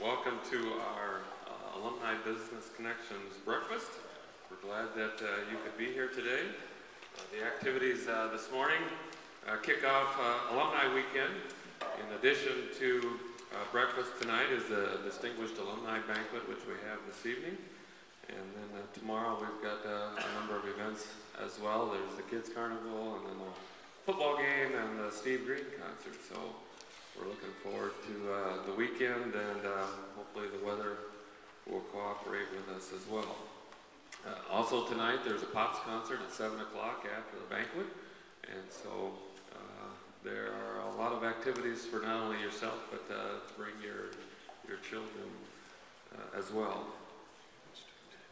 Welcome to our Alumni Business Connections breakfast. We're glad that you could be here today. The activities this morning kick off Alumni Weekend. In addition to breakfast tonight is the Distinguished Alumni Banquet, which we have this evening. And then tomorrow we've got a number of events as well. There's the Kids Carnival, and then the football game, and the Steve Green concert. So we're looking forward to the weekend, and hopefully the weather will cooperate with us as well. Also tonight there's a Pops concert at 7 o'clock after the banquet, and so there are a lot of activities for not only yourself, but to bring your children as well.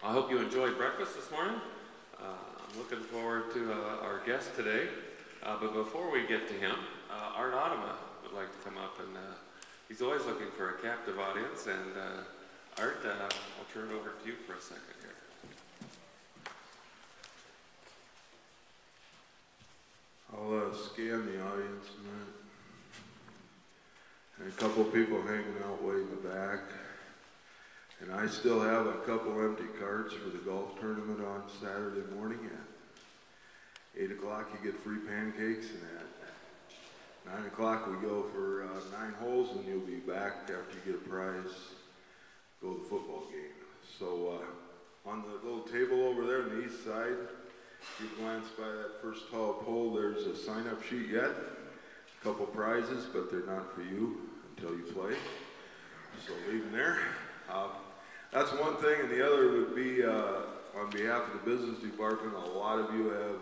I hope you enjoyed breakfast this morning. I'm looking forward to our guest today, but before we get to him, Art Otema would like to come up, and he's always looking for a captive audience, and Art, I'll turn it over to you for a second here. I'll scan the audience tonight. And a couple people hanging out way in the back. And I still have a couple empty cards for the golf tournament on Saturday morning. At 8 o'clock you get free pancakes, and at 9 o'clock we go for 9 holes, and you'll be back after you get a prize, go to the football game. So on the little table over there on the east side, if you glance by that first tall pole, there's a sign-up sheet yet. A couple prizes, but they're not for you until you play. So leave them there. That's one thing, and the other would be on behalf of the business department, a lot of you have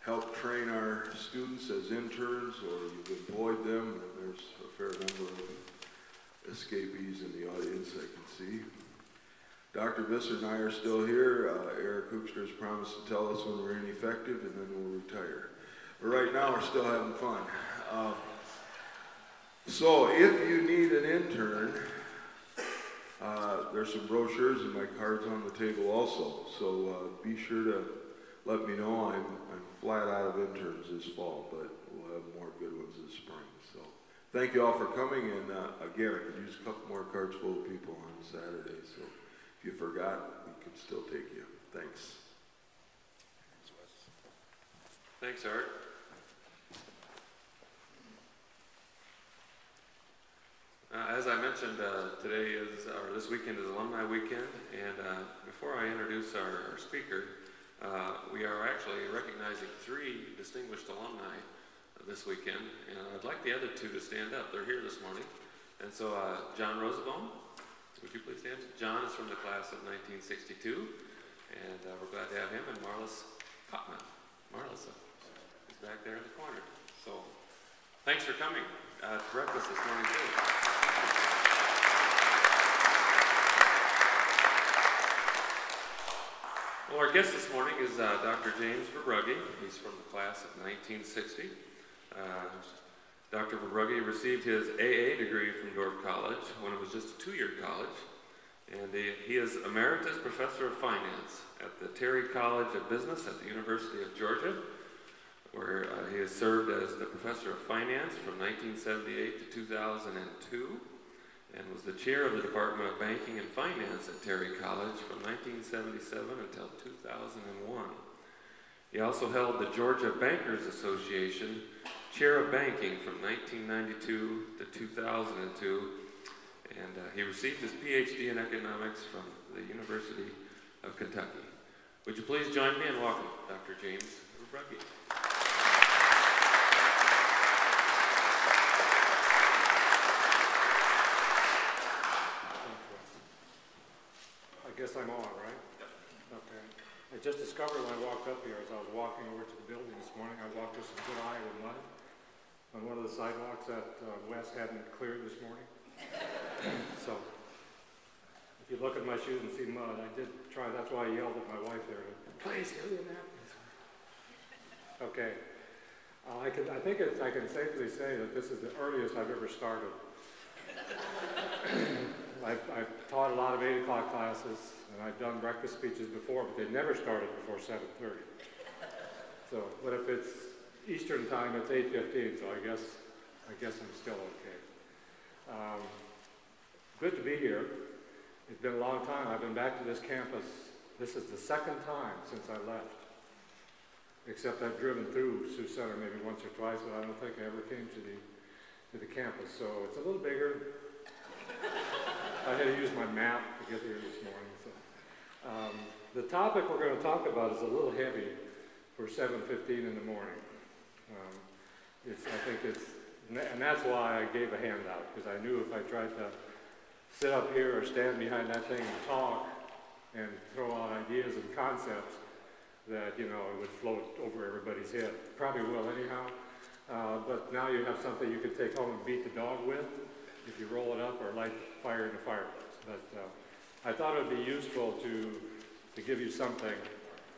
helped train our students as interns, or you've employed them, and there's a fair number of escapees in the audience I can see. Dr. Visser and I are still here. Eric Hoekstra has promised to tell us when we're ineffective, and then we'll retire. But right now we're still having fun. So if you need an intern, there's some brochures and my cards on the table also. So be sure to let me know. I'm flat out of interns this fall, but we'll have more good ones this spring. So thank you all for coming. And again, I could use a couple more cards full of people on Saturday. So if you forgot, we can still take you. Thanks. Thanks, Art. As I mentioned, this weekend is Alumni Weekend, and before I introduce our speaker, we are actually recognizing 3 distinguished alumni this weekend, and I'd like the other 2 to stand up. They're here this morning. And so John Rosenbaum, would you please stand? John is from the class of 1962, and we're glad to have him, and Marlis Kopman. Marlis is back there in the corner. So thanks for coming to breakfast this morning, too. Well, our guest this morning is Dr. James Verbrugge. He's from the class of 1960. Dr. Verbrugge received his AA degree from Dordt College when it was just a 2-year college. And he is Emeritus Professor of Finance at the Terry College of Business at the University of Georgia, where he has served as the Professor of Finance from 1978 to 2002. And was the chair of the Department of Banking and Finance at Terry College from 1977 until 2001. He also held the Georgia Bankers Association Chair of Banking from 1992 to 2002, and he received his PhD in economics from the University of Kentucky. Would you please join me in welcoming Dr. James Verbrugge. I guess I'm on, right? Okay. I just discovered when I walked up here, as I was walking over to the building this morning, I walked with some good Iowa mud on one of the sidewalks that Wes hadn't cleared this morning. So, if you look at my shoes and see mud, I did try, that's why I yelled at my wife there, please give me a napkin. Okay. I can safely say that this is the earliest I've ever started. I've taught a lot of 8 o'clock classes, and I've done breakfast speeches before, but they never started before 7:30. So, but if it's Eastern time, it's 8:15, so I guess I'm still okay. good to be here. It's been a long time. I've been back to this campus. This is the second time since I left. Except I've driven through Sioux Center maybe once or twice, but I don't think I ever came to the campus. So it's a little bigger. I had to use my map to get here this morning. So. The topic we're going to talk about is a little heavy for 7:15 in the morning. And that's why I gave a handout, because I knew if I tried to sit up here or stand behind that thing and talk and throw out ideas and concepts, that, you know, it would float over everybody's head. Probably will anyhow. But now you have something you could take home and beat the dog with if you roll it up or light the fire in the fireplace. But I thought it would be useful to give you something,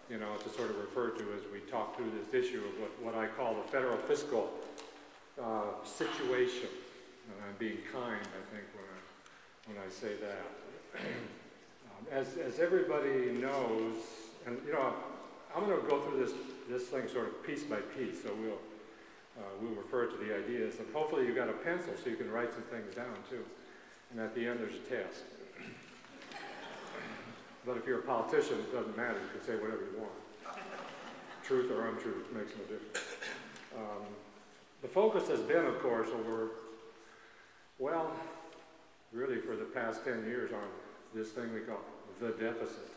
you know, to sort of refer to as we talk through this issue of what I call the federal fiscal situation. And I'm being kind, I think, when I say that. As everybody knows, and you know, I'm going to go through this thing sort of piece by piece, so we'll refer to the ideas, and hopefully you got a pencil so you can write some things down too. And at the end there's a test. But if you're a politician, it doesn't matter. You can say whatever you want. Truth or untruth makes no difference. The focus has been, of course, over, well, really for the past 10 years on this thing we call the deficit.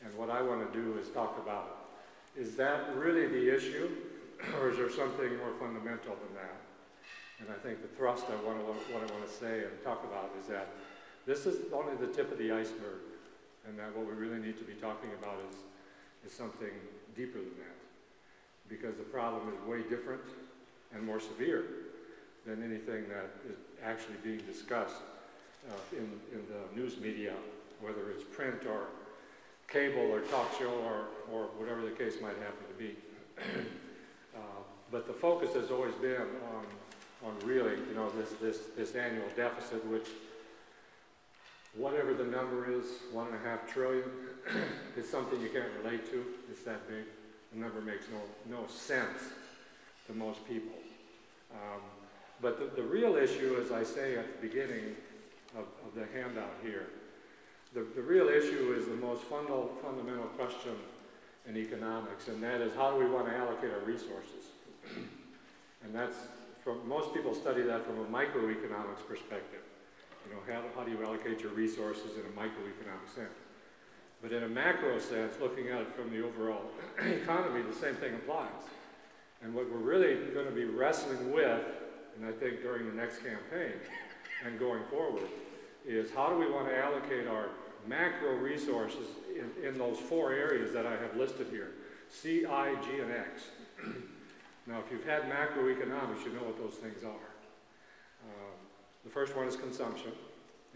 And what I want to do is talk about, is that really the issue, or is there something more fundamental than that? And I think the thrust of what I want to say and talk about is that this is only the tip of the iceberg, and that what we really need to be talking about is something deeper than that. Because the problem is way different and more severe than anything that is actually being discussed in the news media, whether it's print or cable or talk show or whatever the case might happen to be. But the focus has always been on really, you know, this annual deficit, which, whatever the number is, $1.5 trillion, is something you can't relate to. It's that big. The number makes no sense to most people. But the real issue, as I say at the beginning of the handout here, the real issue is the most fundamental question in economics, and that is, how do we want to allocate our resources? And that's, most people study that from a microeconomics perspective. You know, how do you allocate your resources in a microeconomic sense? But in a macro sense, looking at it from the overall economy, the same thing applies. And what we're really going to be wrestling with, and I think during the next campaign and going forward, is how do we want to allocate our macro resources in those four areas that I have listed here, C, I, G, and X. Now, if you've had macroeconomics, you know what those things are. The first one is consumption.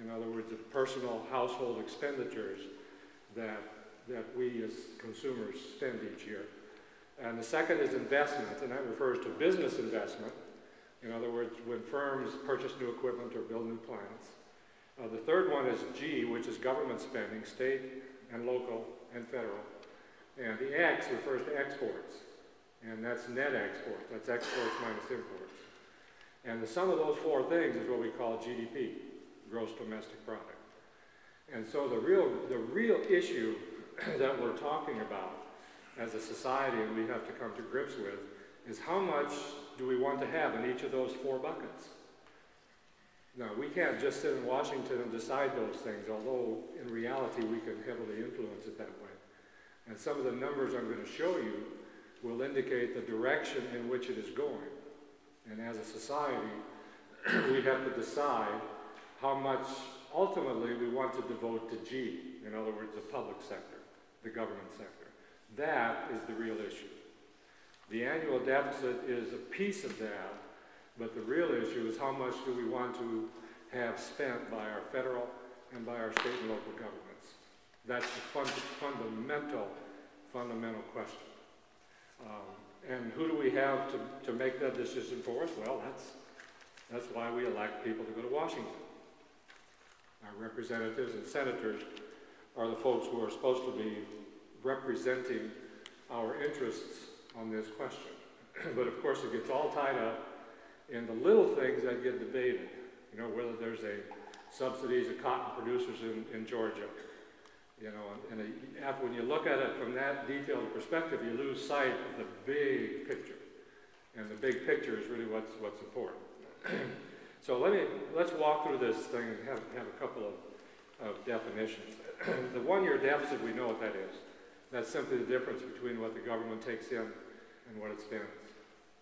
In other words, the personal household expenditures that we as consumers spend each year. And the second is investment, and that refers to business investment. In other words, when firms purchase new equipment or build new plants. The third one is G, which is government spending, state and local and federal. And the X refers to exports, and that's net exports. That's exports minus imports. And the sum of those four things is what we call GDP, gross domestic product. And so the real issue that we're talking about as a society, and we have to come to grips with, is how much do we want to have in each of those four buckets? Now, we can't just sit in Washington and decide those things, although in reality we can heavily influence it that way. And some of the numbers I'm going to show you will indicate the direction in which it is going. And as a society, we have to decide how much ultimately we want to devote to G, in other words, the public sector, the government sector. That is the real issue. The annual deficit is a piece of that, but the real issue is how much do we want to have spent by our federal and by our state and local governments. That's the fundamental question. And who do we have to make that decision for us? Well, that's why we elect people to go to Washington. Our representatives and senators are the folks who are supposed to be representing our interests on this question. But of course it gets all tied up in the little things that get debated. You know, whether there's a subsidies of cotton producers in Georgia. You know, when you look at it from that detailed perspective, you lose sight of the big picture. And the big picture is really what's important. So let's walk through this thing and have a couple of definitions. The one-year deficit, we know what that is. That's simply the difference between what the government takes in and what it spends.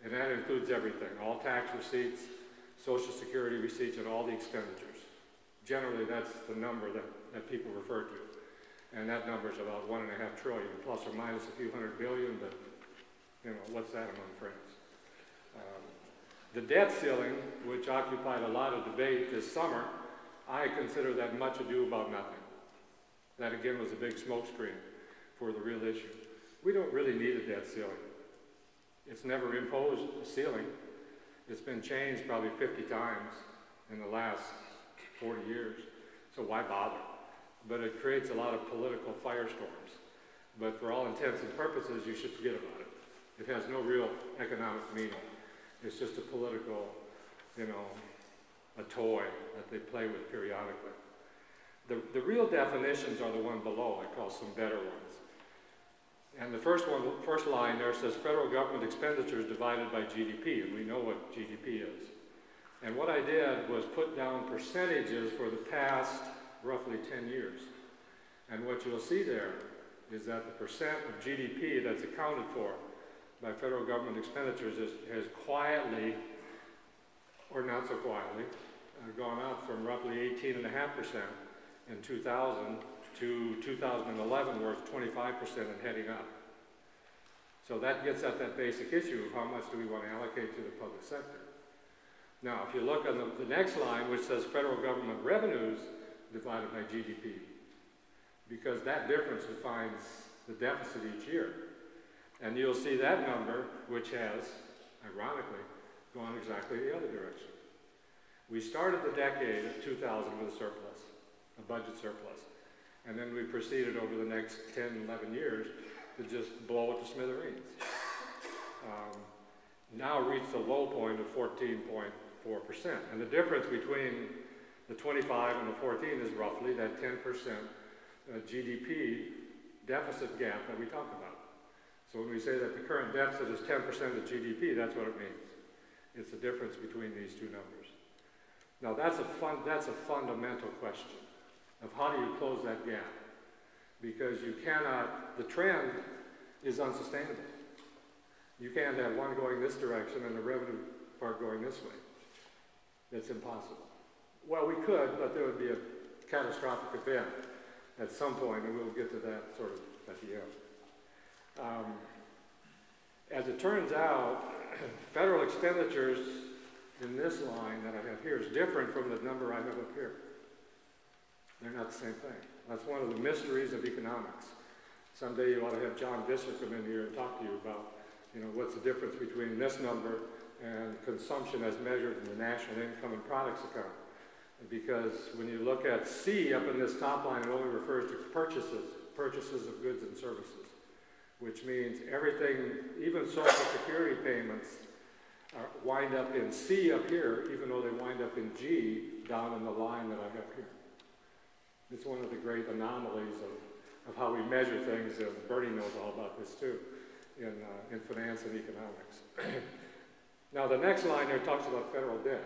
And that includes everything, all tax receipts, Social Security receipts, and all the expenditures. Generally, that's the number that people refer to. And that number is about $1.5 trillion, plus or minus a few hundred billion, but you know, what's that among friends? The debt ceiling, which occupied a lot of debate this summer, I consider that much ado about nothing. That again was a big smokescreen for the real issue. We don't really need a debt ceiling. It's never imposed a ceiling. It's been changed probably 50 times in the last 40 years. So why bother? But it creates a lot of political firestorms. But for all intents and purposes, you should forget about it. It has no real economic meaning. It's just a political, you know, a toy that they play with periodically. The real definitions are the one below. I call some better ones. And the first line there says federal government expenditures divided by GDP, and we know what GDP is. And what I did was put down percentages for the past roughly 10 years. And what you'll see there is that the percent of GDP that's accounted for by federal government expenditures has quietly, or not so quietly, gone up from roughly 18.5% in 2000 to 2011, where it's 25% and heading up. So that gets at that basic issue of how much do we want to allocate to the public sector. Now, if you look on the next line, which says federal government revenues divided by GDP, because that difference defines the deficit each year. And you'll see that number, which has, ironically, gone exactly the other direction. We started the decade of 2000 with a surplus, a budget surplus. And then we proceeded over the next 10, 11 years to just blow it to smithereens. Now reached the low point of 14.4%. And the difference between the 25 and the 14 is roughly that 10% GDP deficit gap that we talk about. So when we say that the current deficit is 10% of GDP, that's what it means. It's the difference between these two numbers. Now that's a fundamental question of how do you close that gap? Because you cannot, the trend is unsustainable. You can't have one going this direction and the revenue part going this way. That's impossible. Well, we could, but there would be a catastrophic event at some point, and we'll get to that sort of at the end. As it turns out, federal expenditures in this line that I have here is different from the number I have up here. They're not the same thing. That's one of the mysteries of economics. Someday you ought to have John Visser come in here and talk to you about, you know, what's the difference between this number and consumption as measured in the national income and products account. Because when you look at C up in this top line, it only refers to purchases of goods and services, which means everything, even Social Security payments, wind up in C up here, even though they wind up in G down in the line that I have here. It's one of the great anomalies of how we measure things, and Bernie knows all about this too, in finance and economics. Now the next line there talks about federal debt.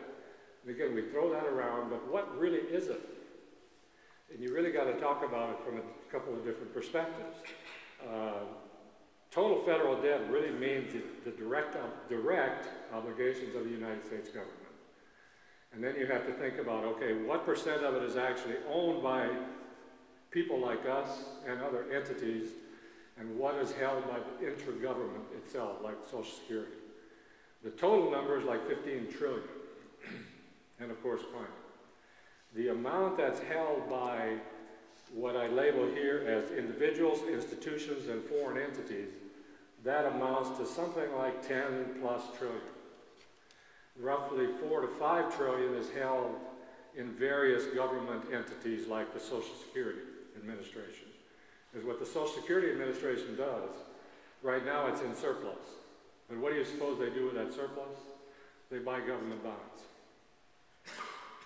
And again, we throw that around, but what really is it? And you really got to talk about it from a couple of different perspectives. Total federal debt really means the direct obligations of the United States government. And then you have to think about, okay, what percent of it is actually owned by people like us and other entities, and what is held by the intra-government itself, like Social Security. The total number is like 15 trillion, and of course climate. The amount that's held by what I label here as individuals, institutions, and foreign entities, that amounts to something like 10 plus trillion. Roughly 4 to 5 trillion is held in various government entities like the Social Security Administration. Because what the Social Security Administration does, right now it's in surplus. But what do you suppose they do with that surplus? They buy government bonds.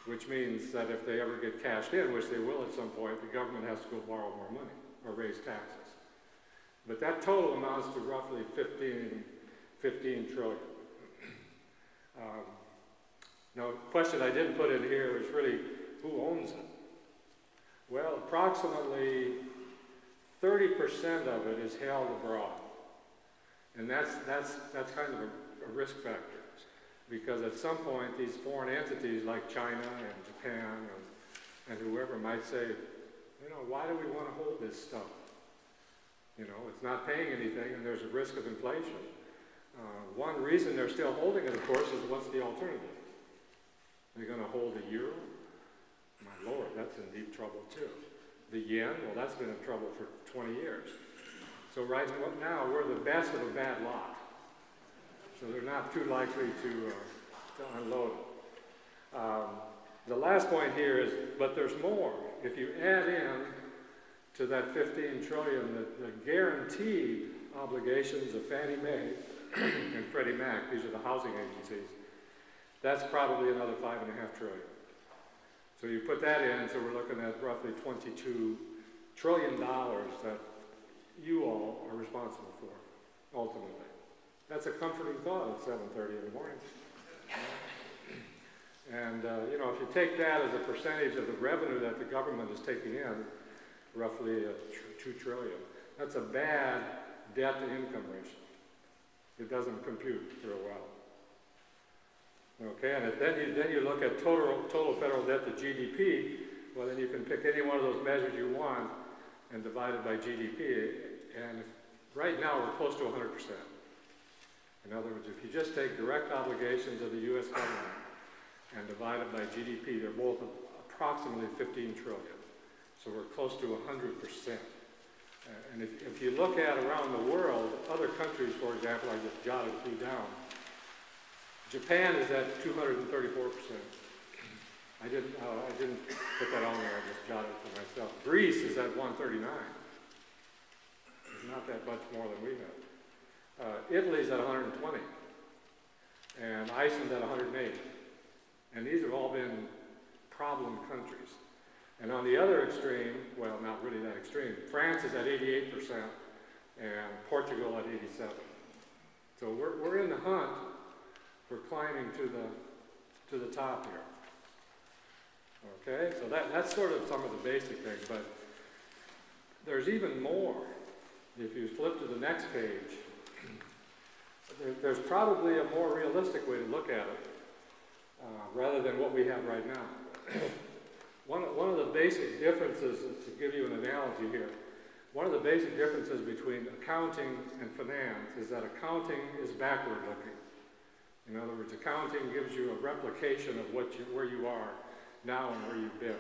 which means that if they ever get cashed in, which they will at some point, the government has to go borrow more money or raise taxes. But that total amounts to roughly 15 trillion. Now, the question I didn't put in here is really, who owns it? Well, approximately 30% of it is held abroad. And that's kind of a risk factor. Because at some point, these foreign entities like China and Japan and whoever might say, you know, why do we want to hold this stuff? You know, it's not paying anything and there's a risk of inflation. One reason they're still holding it, of course, is what's the alternative? They're going to hold the euro? My Lord, that's in deep trouble too. The yen, well, that's been in trouble for 20 years. So right now, we're the best of a bad lot. So they're not too likely to unload it. The last point here is, but there's more. If you add in to that 15 trillion, the guaranteed obligations of Fannie Mae and Freddie Mac, these are the housing agencies, that's probably another $5.5 trillion. So you put that in, so we're looking at roughly $22 trillion that you all are responsible for, ultimately. That's a comforting thought at 7:30 in the morning. And, you know, if you take that as a percentage of the revenue that the government is taking in, roughly $2 trillion, that's a bad debt-to-income ratio. It doesn't compute real well. Okay, and if then you look at total federal debt to GDP, well, then you can pick any one of those measures you want and divide it by GDP. And right now, we're close to 100%. In other words, if you just take direct obligations of the U.S. government and divide it by GDP, they're both approximately 15 trillion. So we're close to 100%. And if you look at around the world, other countries, for example, I just jotted a few down. Japan is at 234%. I didn't put that on there, I just jotted it for myself. Greece is at 139. It's not that much more than we have. Italy's at 120. And Iceland at 108. And these have all been problem countries. And on the other extreme, well, not really that extreme, France is at 88% and Portugal at 87%. So we're in the hunt for climbing to the top here. Okay, so that's sort of some of the basic things, but there's even more. If you flip to the next page, there's probably a more realistic way to look at it rather than what we have right now. One of the basic differences, to give you an analogy here, one of the basic differences between accounting and finance is that accounting is backward looking. In other words, accounting gives you a replication of where you are now and where you've been.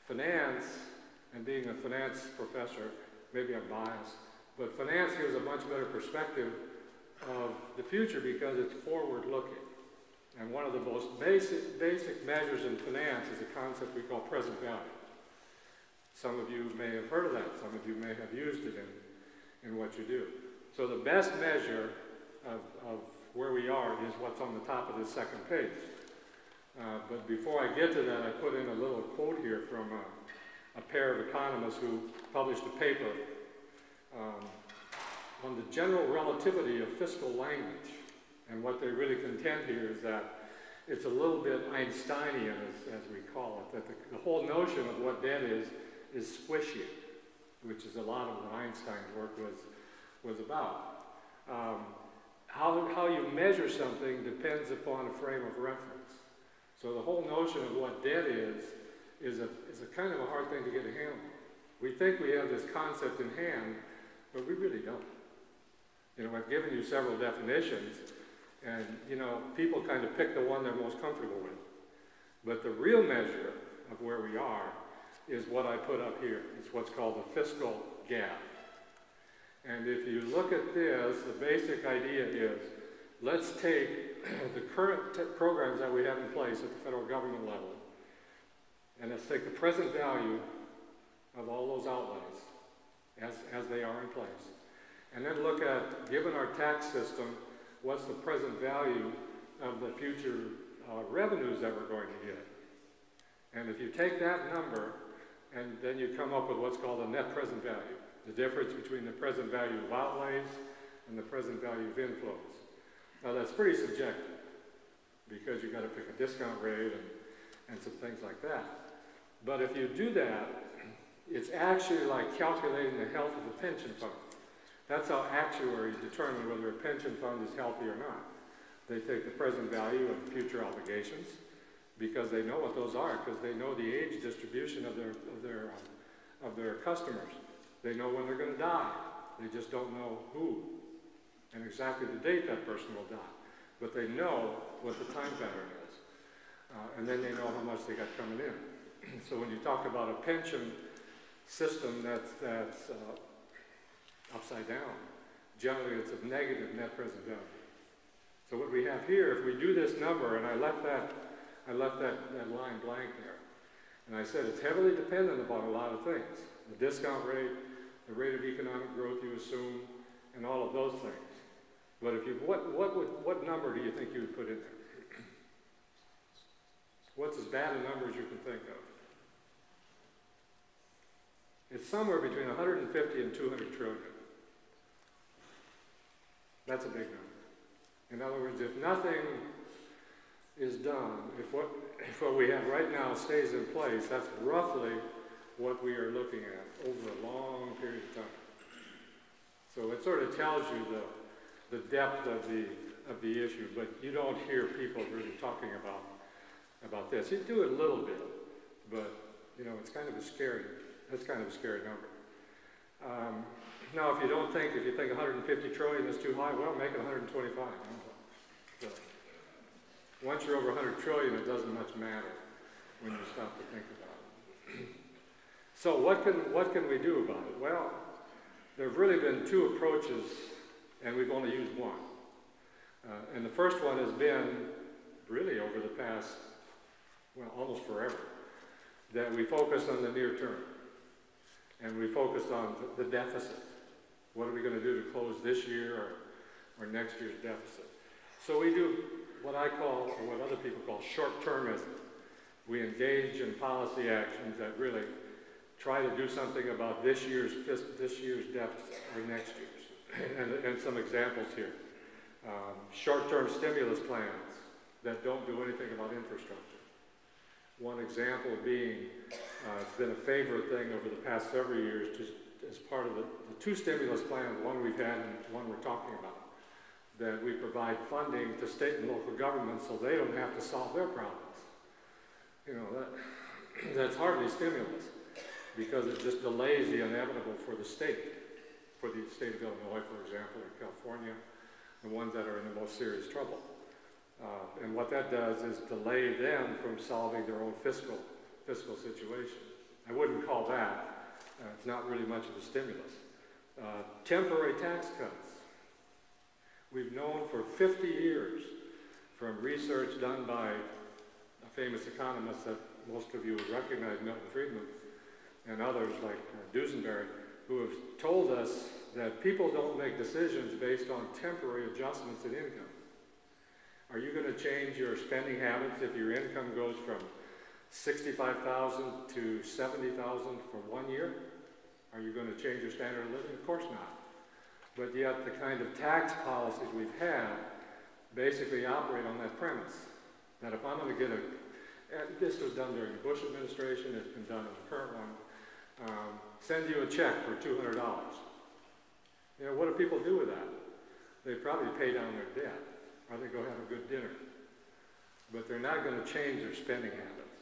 Finance, and being a finance professor, maybe I'm biased, but finance gives a much better perspective of the future because it's forward looking. And one of the most basic measures in finance is a concept we call present value. Some of you may have heard of that. Some of you may have used it in what you do. So the best measure of where we are is what's on the top of this second page. But before I get to that, I put in a little quote here from a pair of economists who published a paper on the general relativity of fiscal language. And what they really contend here is that it's a little bit Einsteinian, as we call it, that the whole notion of what debt is squishy, which is a lot of what Einstein's work was about. How you measure something depends upon a frame of reference. So the whole notion of what debt is a kind of a hard thing to get a handle on. We think we have this concept in hand, but we really don't. You know, I've given you several definitions, and, you know, people kind of pick the one they're most comfortable with. But the real measure of where we are is what I put up here. It's what's called the fiscal gap. And if you look at this, the basic idea is, let's take the current programs that we have in place at the federal government level, and let's take the present value of all those outlays as they are in place. And then look at, given our tax system, what's the present value of the future revenues that we're going to get? And if you take that number and then you come up with what's called a net present value, the difference between the present value of outlays and the present value of inflows. Now that's pretty subjective because you've got to pick a discount rate and some things like that. But if you do that, it's actually like calculating the health of a pension fund. That's how actuaries determine whether a pension fund is healthy or not. They take the present value of future obligations because they know what those are, because they know the age distribution of their customers. They know when they're going to die. They just don't know who and exactly the date that person will die. But they know what the time pattern is. And then they know how much they got coming in. So when you talk about a pension system that's upside down, generally it's a negative net present value. So what we have here, if we do this number, and I left that line blank there, and I said it's heavily dependent upon a lot of things: the discount rate, the rate of economic growth you assume, and all of those things. But if you, what number do you think you would put in there? What's as bad a number as you can think of? It's somewhere between 150 and 200 trillion. That's a big number. In other words, if nothing is done, if what we have right now stays in place, that's roughly what we are looking at over a long period of time. So it sort of tells you the depth of the issue, but you don't hear people really talking about this. You do it a little bit, but you know, it's kind of a scary number. Now, if you think 150 trillion is too high, well, make it 125. So, once you're over 100 trillion, it doesn't much matter when you stop to think about it. So what can we do about it? Well, there have really been two approaches, and we've only used one. And the first one has been really over the past, well, almost forever, that we focus on the near term. And we focus on the deficit. What are we going to do to close this year or next year's deficit? So we do what I call, or what other people call, short-termism. We engage in policy actions that really try to do something about this year's deficit or next year's. And some examples here. Short-term stimulus plans that don't do anything about infrastructure. One example being, it's been a favorite thing over the past several years as part of the two stimulus plans, one we've had and one we're talking about, that we provide funding to state and local governments so they don't have to solve their problems. You know, that's hardly stimulus because it just delays the inevitable for the state of Illinois, for example, or California, the ones that are in the most serious trouble. And what that does is delay them from solving their own fiscal situation. I wouldn't call that, it's not really much of a stimulus. Temporary tax cuts. We've known for 50 years from research done by a famous economist that most of you would recognize, Milton Friedman, and others like Duesenberry, who have told us that people don't make decisions based on temporary adjustments in income. Are you going to change your spending habits if your income goes from $65,000 to $70,000 for 1 year? Are you going to change your standard of living? Of course not. But yet the kind of tax policies we've had basically operate on that premise. That if I'm going to get this was done during the Bush administration, it's been done in the current one, send you a check for $200. You know, what do people do with that? They probably pay down their debt. Or they go have a good dinner. But they're not going to change their spending habits.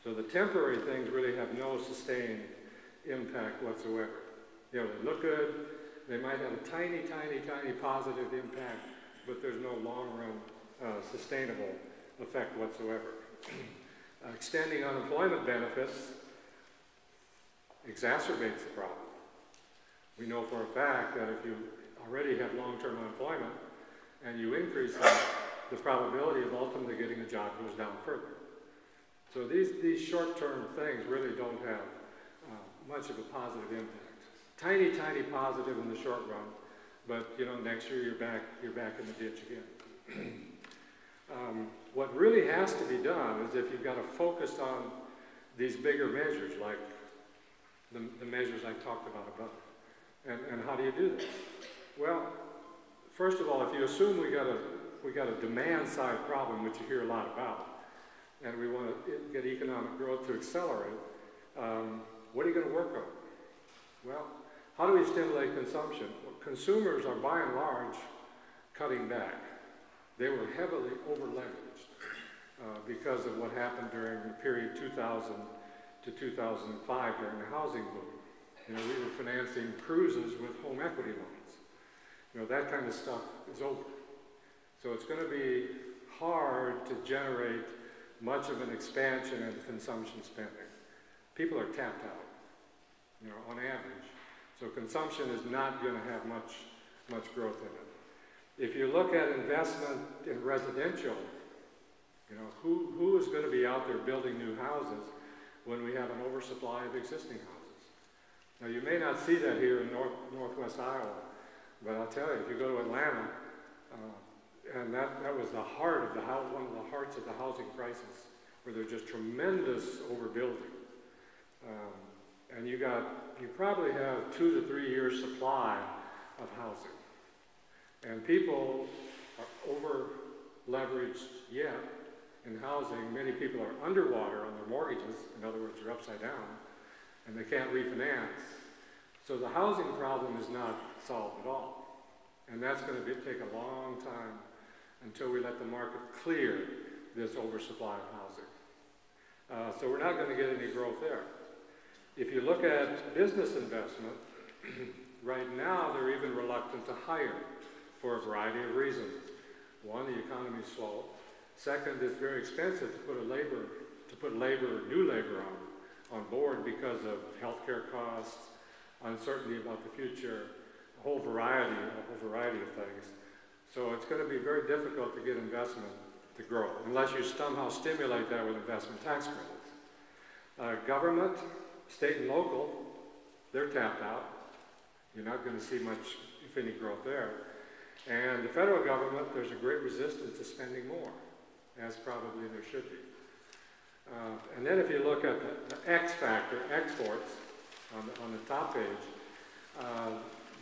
So the temporary things really have no sustained impact whatsoever. You know, they look good, they might have a tiny, tiny, tiny positive impact, but there's no long-run sustainable effect whatsoever. Extending unemployment benefits exacerbates the problem. We know for a fact that if you already have long-term unemployment, and you increase that, the probability of ultimately getting a job goes down further. So these short-term things really don't have much of a positive impact. Tiny, tiny positive in the short run, but you know, next year you're back in the ditch again. What really has to be done is if you've got a focus on these bigger measures, like the measures I talked about above. And how do you do this? Well, first of all, if you assume we got a demand side problem, which you hear a lot about, and we want to get economic growth to accelerate, what are you going to work on? Well, how do we stimulate consumption? Well, consumers are by and large cutting back. They were heavily over-leveraged because of what happened during the period 2000 to 2005 during the housing boom. You know, we were financing cruises with home equity loans. You know, that kind of stuff is over. So it's going to be hard to generate much of an expansion in consumption spending. People are tapped out, you know, on average. So consumption is not going to have much growth in it. If you look at investment in residential, you know, who is going to be out there building new houses when we have an oversupply of existing houses? Now, you may not see that here in northwest Iowa, but I'll tell you, if you go to Atlanta, and that was the heart of one of the hearts of the housing crisis, where there's just tremendous overbuilding. And you probably have 2 to 3 years supply of housing. And people are over-leveraged yet in housing. Many people are underwater on their mortgages. In other words, they're upside down, and they can't refinance. So the housing problem is not solved at all. And that's going to take a long time until we let the market clear this oversupply of housing. So we're not going to get any growth there. If you look at business investment, right now they're even reluctant to hire for a variety of reasons. One, the economy is slow. Second, it's very expensive to put new labor on board because of healthcare costs, uncertainty about the future, a whole variety of things. So it's going to be very difficult to get investment to grow, unless you somehow stimulate that with investment tax credits. Government, state and local, they're tapped out. You're not going to see much, if any, growth there. And the federal government, there's a great resistance to spending more, as probably there should be. And then if you look at the X factor, exports, on the top page,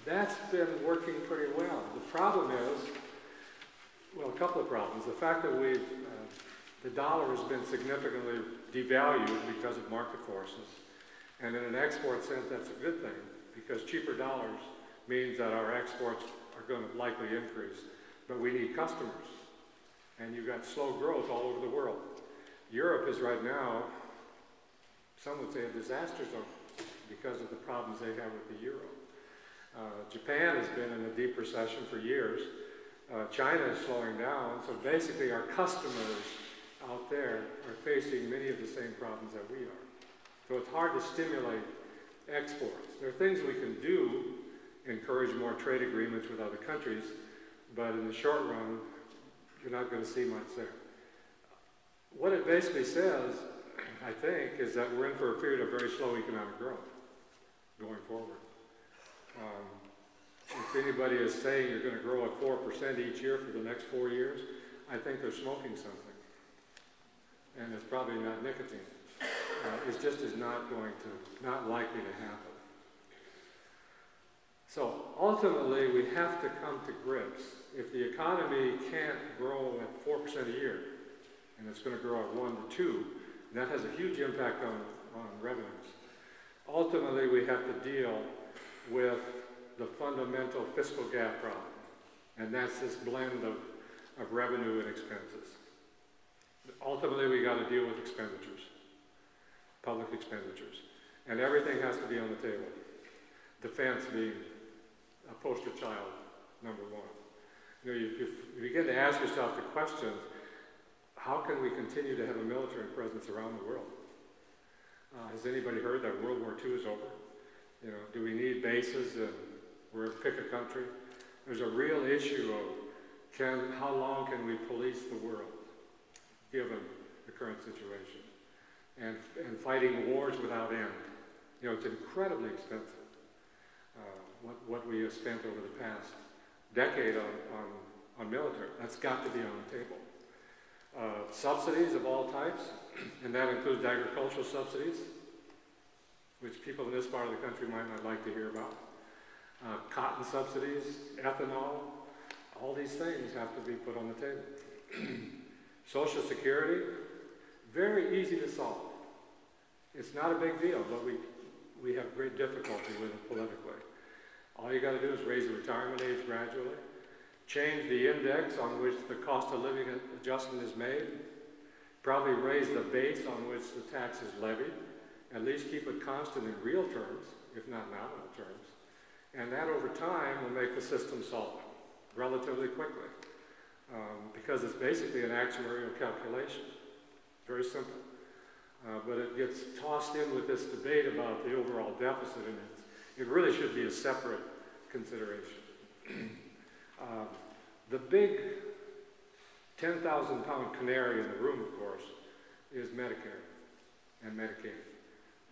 that's been working pretty well. The problem is, well, a couple of problems. The fact that the dollar has been significantly devalued because of market forces. And in an export sense, that's a good thing, because cheaper dollars means that our exports are going to likely increase. But we need customers. And you've got slow growth all over the world. Europe is right now, some would say, a disaster zone because of the problems they have with the euro. Japan has been in a deep recession for years. China is slowing down. So basically our customers out there are facing many of the same problems that we are. So it's hard to stimulate exports. There are things we can do, encourage more trade agreements with other countries, but in the short run, you're not going to see much there. What it basically says, I think, is that we're in for a period of very slow economic growth going forward. If anybody is saying you're going to grow at 4% each year for the next 4 years, I think they're smoking something. And it's probably not nicotine. It just is not likely to happen. So ultimately, we have to come to grips. If the economy can't grow at 4% a year, and it's going to grow at 1 to 2, that has a huge impact on revenues. Ultimately, we have to deal with the fundamental fiscal gap problem, and that's this blend of revenue and expenses. Ultimately, we got to deal with expenditures, public expenditures, and everything has to be on the table. Defense being a poster child, number one. You know, you begin to ask yourself the question, how can we continue to have a military presence around the world? Has anybody heard that World War II is over? You know, do we need bases where pick a country? There's a real issue of how long can we police the world, given the current situation, and fighting wars without end. You know, it's incredibly expensive. What we have spent over the past decade on military, that's got to be on the table. Subsidies of all types, and that includes agricultural subsidies, which people in this part of the country might not like to hear about. Cotton subsidies, ethanol, all these things have to be put on the table. Social Security, very easy to solve. It's not a big deal, but we have great difficulty with it politically. All you got to do is raise the retirement age gradually, change the index on which the cost of living adjustment is made, probably raise the base on which the tax is levied, at least keep it constant in real terms, if not nominal terms, and that over time will make the system solvent relatively quickly, because it's basically an actuarial calculation. Very simple. But it gets tossed in with this debate about the overall deficit, and it really should be a separate consideration. The big 10,000-pound canary in the room, of course, is Medicare and Medicaid,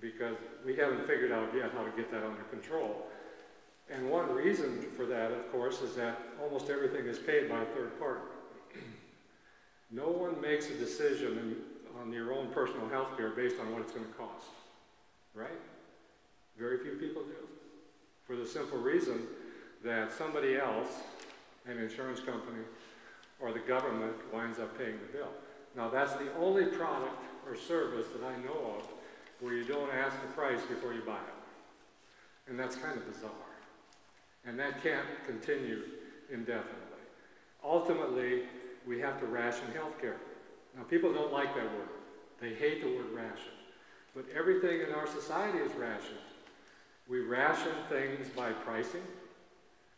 because we haven't figured out yet how to get that under control. And one reason for that, of course, is that almost everything is paid by a third party. No one makes a decision on your own personal health care based on what it's going to cost, right? Very few people do. For the simple reason that somebody else, an insurance company, or the government winds up paying the bill. Now that's the only product or service that I know of where you don't ask the price before you buy it. And that's kind of bizarre. And that can't continue indefinitely. Ultimately, we have to ration health care. Now people don't like that word. They hate the word ration. But everything in our society is rationed. We ration things by pricing.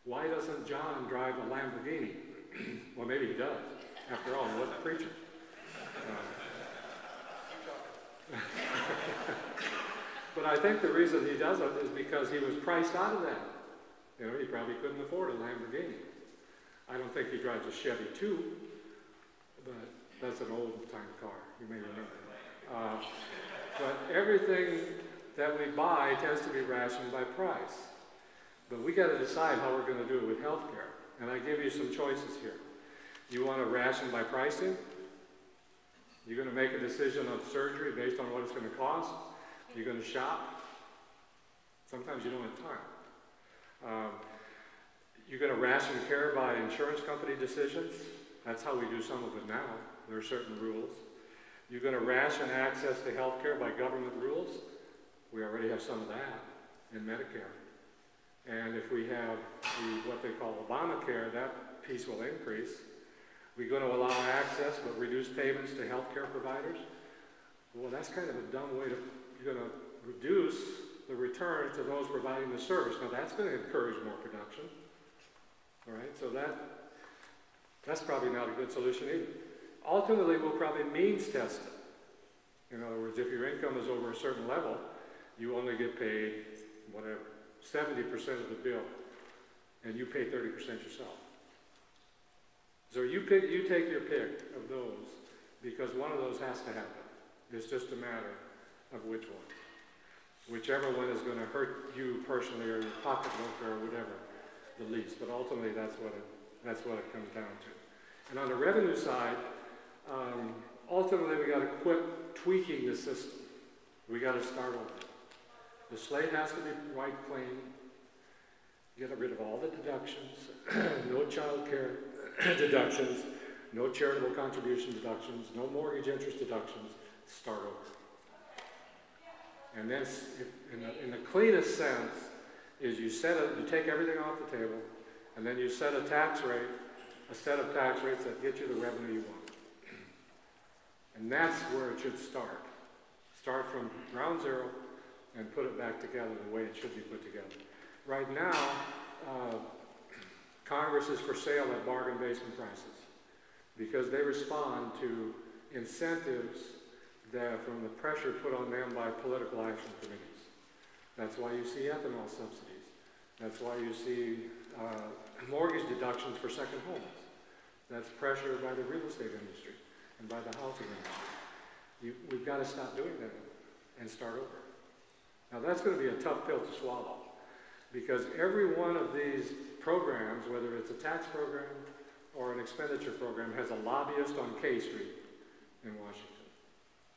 Why doesn't John drive a Lamborghini? Well, maybe he does. After all, he wasn't preaching. But I think the reason he doesn't is because he was priced out of that. You know, he probably couldn't afford a Lamborghini. I don't think he drives a Chevy 2, but that's an old-time car. You may remember. But everything that we buy tends to be rationed by price. But we got to decide how we're going to do it with healthcare. And I give you some choices here. You want to ration by pricing? You're going to make a decision on surgery based on what it's going to cost? You're going to shop? Sometimes you don't have time. You're going to ration care by insurance company decisions? That's how we do some of it now. There are certain rules. You're going to ration access to health care by government rules? We already have some of that in Medicare. And if we have what they call Obamacare, that piece will increase. We're going to allow access but reduce payments to health care providers? Well, that's kind of a dumb way to, you're going to reduce the return to those providing the service. Now that's going to encourage more production. All right, so that's probably not a good solution either. Ultimately, we'll probably means test it. In other words, if your income is over a certain level, you only get paid, whatever, 70% of the bill, and you pay 30% yourself. So you take your pick of those, because one of those has to happen. It's just a matter of which one. Whichever one is going to hurt you personally or your pocketbook or whatever the least. But ultimately, that's what it comes down to. And on the revenue side, ultimately we got to quit tweaking the system. We got to start over. The slate has to be wiped clean. Get rid of all the deductions, no child care deductions, no charitable contribution deductions, no mortgage interest deductions. Start over. And then, in the cleanest sense, is you take everything off the table, and then you set a tax rate, a set of tax rates that get you the revenue you want. And that's where it should start. Start from ground zero and put it back together the way it should be put together. Right now, Congress is for sale at bargain basement prices because they respond to incentives that from the pressure put on them by political action committees. That's why you see ethanol subsidies. That's why you see mortgage deductions for second homes. That's pressure by the real estate industry and by the housing industry. We've got to stop doing that and start over. Now that's going to be a tough pill to swallow because every one of these programs, whether it's a tax program or an expenditure program, has a lobbyist on K Street in Washington.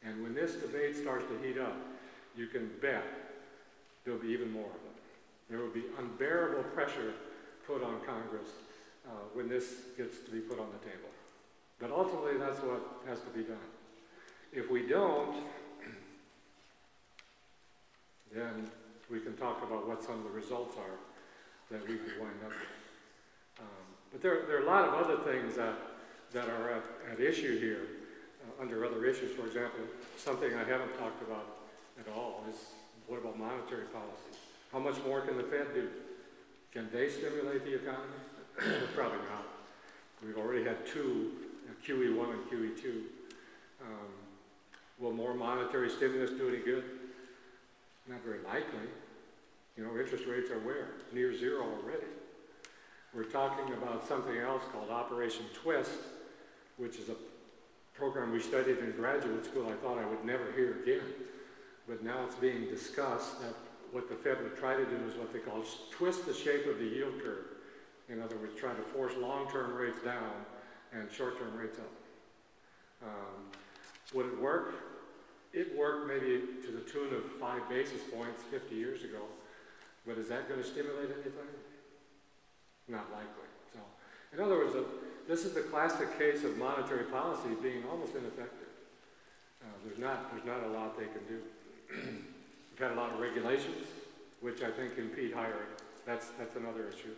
And when this debate starts to heat up, you can bet there'll be even more of it. There will be unbearable pressure put on Congress when this gets to be put on the table. But ultimately, that's what has to be done. If we don't, then we can talk about what some of the results are that we could wind up with. But there are a lot of other things that are at issue here, under other issues. For example, something I haven't talked about at all is, what about monetary policy? How much more can the Fed do? Can they stimulate the economy? Probably not. We've already had two, QE1 and QE2. Will more monetary stimulus do any good? Not very likely. You know, interest rates are where? Near zero already. We're talking about something else called Operation Twist, which is a program we studied in graduate school I thought I would never hear again. But now it's being discussed that what the Fed would try to do is what they call twist the shape of the yield curve. In other words, try to force long-term rates down and short-term rates up. Would it work? It worked maybe to the tune of 5 basis points 50 years ago. But is that going to stimulate anything? Not likely. So, in other words, this is the classic case of monetary policy being almost ineffective. There's not a lot they can do. We've had a lot of regulations, which I think impede hiring. That's another issue.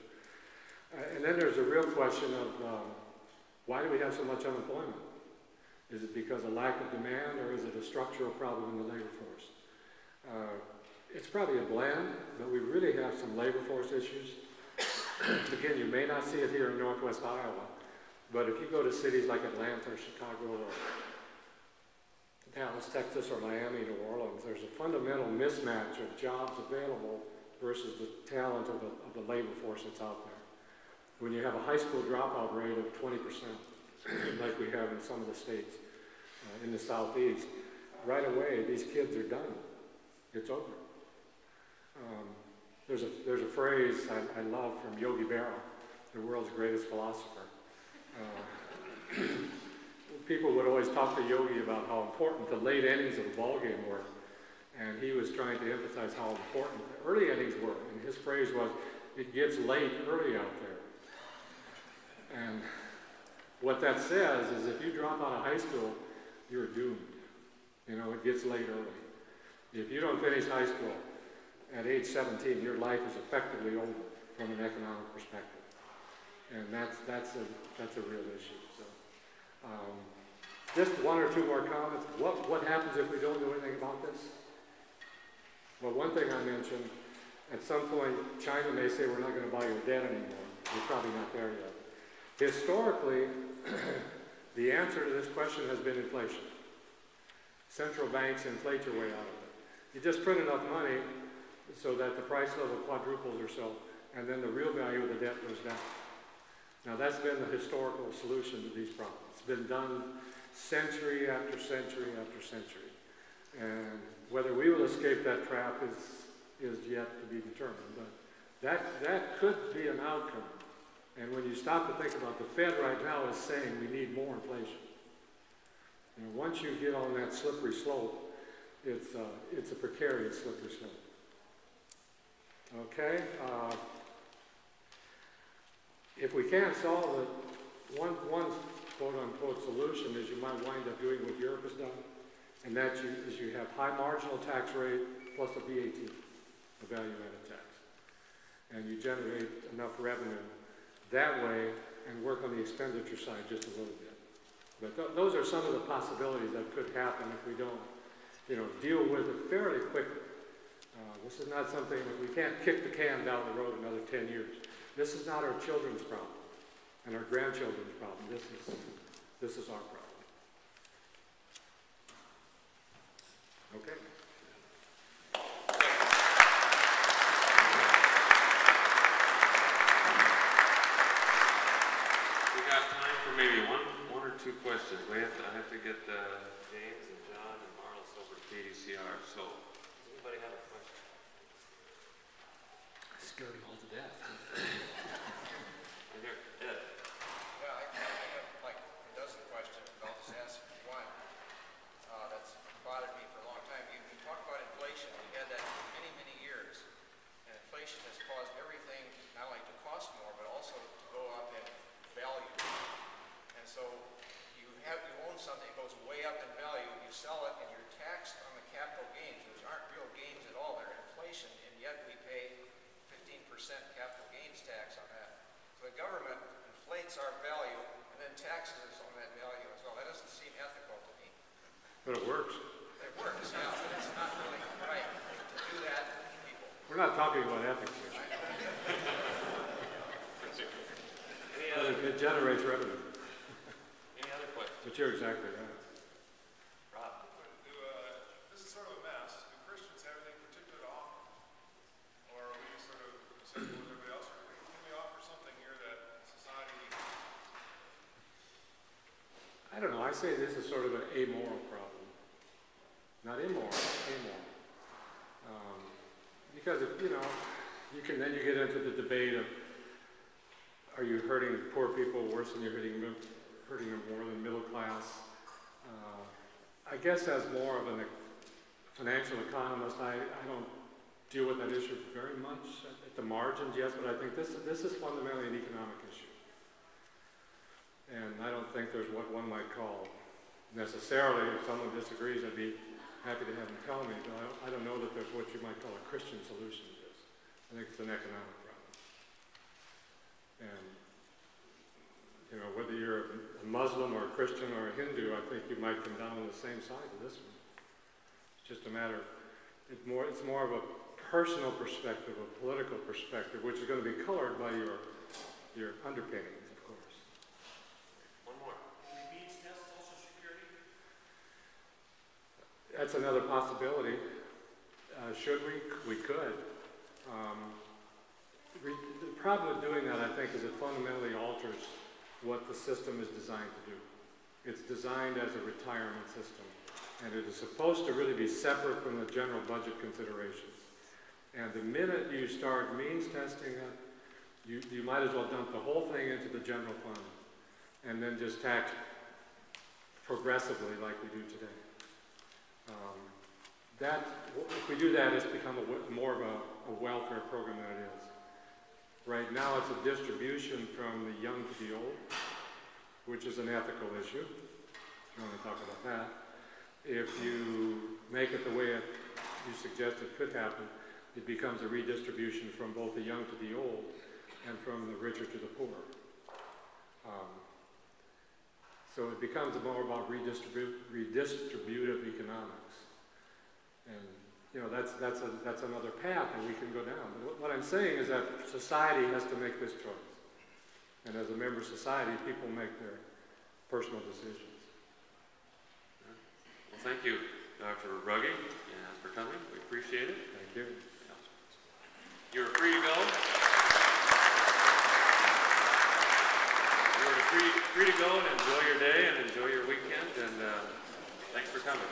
And then there's a real question of why do we have so much unemployment? Is it because of lack of demand, or is it a structural problem in the labor force? It's probably a blend, but we really have some labor force issues. Again, you may not see it here in Northwest Iowa, but if you go to cities like Atlanta or Chicago or Dallas, Texas, or Miami, New Orleans, there's a fundamental mismatch of jobs available versus the talent of the labor force that's out there. When you have a high school dropout rate of 20%, like we have in some of the states in the Southeast, right away these kids are done. It's over. There's a phrase I love from Yogi Berra, the world's greatest philosopher. People would always talk to Yogi about how important the late innings of a ball game were, and he was trying to emphasize how important the early innings were. And his phrase was, "It gets late early out there." And what that says is, if you drop out of high school, you're doomed. You know, it gets late early. If you don't finish high school at age 17, your life is effectively over from an economic perspective. And that's a real issue. So, just one or two more comments. What happens if we don't do anything about this? Well, one thing I mentioned, at some point, China may say, we're not going to buy your debt anymore. We're probably not there yet. Historically, the answer to this question has been inflation. Central banks inflate your way out of it. You just print enough money so that the price level quadruples or so, and then the real value of the debt goes down. Now, that's been the historical solution to these problems. It's been done century after century after century. And whether we will escape that trap is yet to be determined. But that could be an outcome. And when you stop to think about, the Fed right now is saying we need more inflation. And once you get on that slippery slope, it's a precarious slippery slope. Okay? If we can't solve it, one quote-unquote solution is you might wind up doing what Europe has done, and that is you have high marginal tax rate plus a VAT, a value-added tax. And you generate enough revenue that way and work on the expenditure side just a little bit. But those are some of the possibilities that could happen if we don't, deal with it fairly quickly. This is not something that we can't kick the can down the road another 10 years. This is not our children's problem and our grandchildren's problem. This is our problem. Okay. We got time for maybe one or two questions. I have to get James and John and Marlos over to PDCR. So, does anybody have a question? Scared them all to death. Right here, Ed. Yeah, I have like a dozen questions, but I'll just ask one. capital gains tax on that. So the government inflates our value and then taxes us on that value as well. That doesn't seem ethical to me. But it works. It works, yeah, but it's not really right to do that to people. We're not talking about ethics here. But it generates revenue. Any other questions? But you're exactly right. Rob? This is sort of a mess. Do Christians have anything particular to offer? Or are we sort of accepting what everybody else are? Can we offer something here that society needs? I don't know. I say this is sort of an amoral problem. Not immoral, amoral. Because if, then you get into the debate of, are you hurting poor people worse than you're hurting them more than middle class? I guess as more of a financial economist, I don't deal with that issue very much at the margins, yes, but I think this is fundamentally an economic issue. And I don't think there's what one might call necessarily, if someone disagrees, I'd be happy to have them tell me, but I don't know that there's what you might call a Christian solution to this. I think it's an economic problem. And, whether you're a Muslim or a Christian or a Hindu, I think you might come down on the same side of this one. It's just a matter, it's more of a personal perspective, a political perspective, which is going to be colored by your underpinnings, of course. One more. Needs test Social Security? That's another possibility. Should we? We could. The problem with doing that, I think, is it fundamentally alters what the system is designed to do. It's designed as a retirement system, and it is supposed to really be separate from the general budget considerations. And the minute you start means testing it, you might as well dump the whole thing into the general fund and then just tax progressively like we do today. If we do that, it's become more of a welfare program than it is. Right now, it's a distribution from the young to the old, which is an ethical issue. If you want to talk about that. If you make it the way you suggest it could happen, it becomes a redistribution from both the young to the old and from the richer to the poor. So it becomes more about redistributive economics. And that's another path that we can go down. But what I'm saying is that society has to make this choice. And as a member of society, people make their personal decisions. Well, thank you, Dr. Ruggie, for coming. We appreciate it. Thank you. You're free to go. You're free to go and enjoy your day and enjoy your weekend. And thanks for coming.